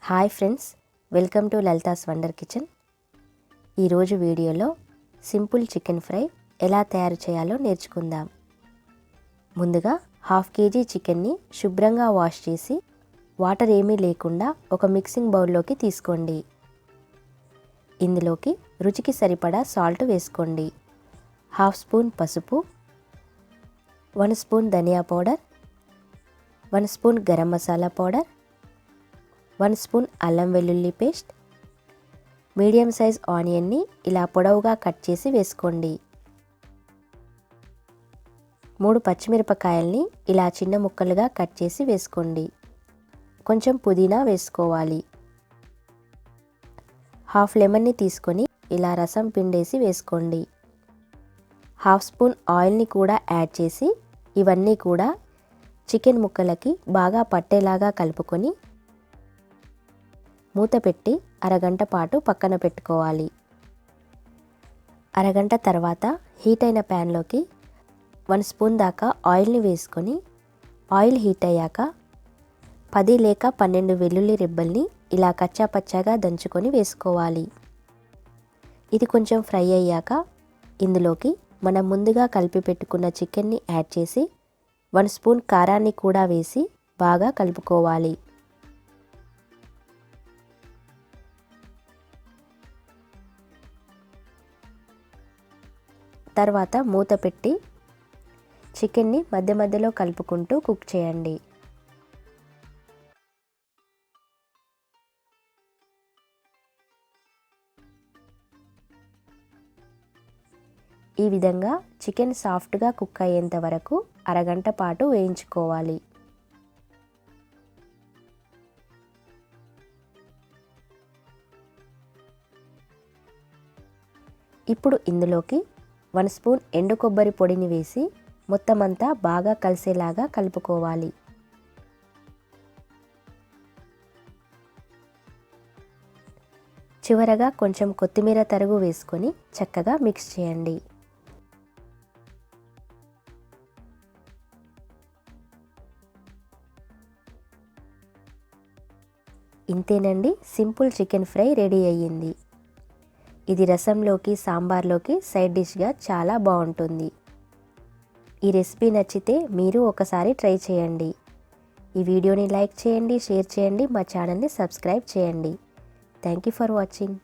Hi friends, welcome to Lalitha's wonder kitchen. ఈరోజు వీడియోలో simple chicken fry ఎలా తయారు చేయాలో నేర్చుకుందాం. ముందుగా 1/2 kg చికెన్ని శుభ్రంగా వాష్ చేసి వాటర్ ఏమీ లేకుండా ఒక మిక్సింగ్ బౌల్లోకి తీసుకోండి. ఇందులోకి రుచికి సరిపడా సాల్ట్ వేసుకోండి. 1/2 స్పూన్ పసుపు, 1 స్పూన్ ధనియా powder, 1 spoon garam masala powder, 1 spoon అల్లం వెల్లుల్లి పేస్ట్, మీడియం సైజ్ ఆనియన్ని ఇలా పొడవుగా కట్ చేసి వేసుకోండి. 3 పచ్చిమిరపకాయల్ని ఇలా చిన్న ముక్కలుగా కట్ చేసి వేసుకోండి. కొంచెం పుదీనా వేసుకోవాలి. 1/2 లెమన్ని తీసుకొని ఇలా రసం పిండేసి వేసుకోండి. 1/2 స్పూన్ ఆయిల్ని కూడా యాడ్ చేసి ఇవన్నీ కూడా చికెన్ ముక్కలకి బాగా పట్టేలాగా కలుపుకొని మూత పెట్టి అరగంట పాటు పక్కన పెట్టుకోవాలి. అరగంట తర్వాత హీట్ అయిన ప్యాన్లోకి 1 స్పూన్ దాకా ఆయిల్ని వేసుకొని ఆయిల్ హీట్ అయ్యాక 10 లేక 12 వెల్లుల్లి రెబ్బల్ని ఇలా కచ్చా పచ్చాగా దంచుకొని వేసుకోవాలి. ఇది కొంచెం ఫ్రై అయ్యాక ఇందులోకి మనం ముందుగా కలిపి పెట్టుకున్న చికెన్ని యాడ్ చేసి 1 స్పూన్ కారాన్ని కూడా వేసి బాగా కలుపుకోవాలి. తర్వాత మూత పెట్టి చికెన్ని మధ్య మధ్యలో కలుపుకుంటూ కుక్ చేయండి. ఈ విధంగా చికెన్ సాఫ్ట్గా కుక్ అయ్యేంత వరకు అరగంట పాటు వేయించుకోవాలి. ఇప్పుడు ఇందులోకి 1 స్పూన్ ఎండు కొబ్బరి పొడిని వేసి మొత్తం అంతా బాగా కలిసేలాగా కలుపుకోవాలి. చివరగా కొంచెం కొత్తిమీర తరుగు వేసుకొని చక్కగా మిక్స్ చేయండి. ఇంతేనండి, సింపుల్ చికెన్ ఫ్రై రెడీ అయ్యింది. ఇది రసంలోకి, సాంబార్లోకి సైడ్ డిష్గా చాలా బాగుంటుంది. ఈ రెసిపీ నచ్చితే మీరు ఒకసారి ట్రై చేయండి. ఈ వీడియోని లైక్ చేయండి, షేర్ చేయండి, మా ఛానల్ని సబ్స్క్రైబ్ చేయండి. Thank you for watching.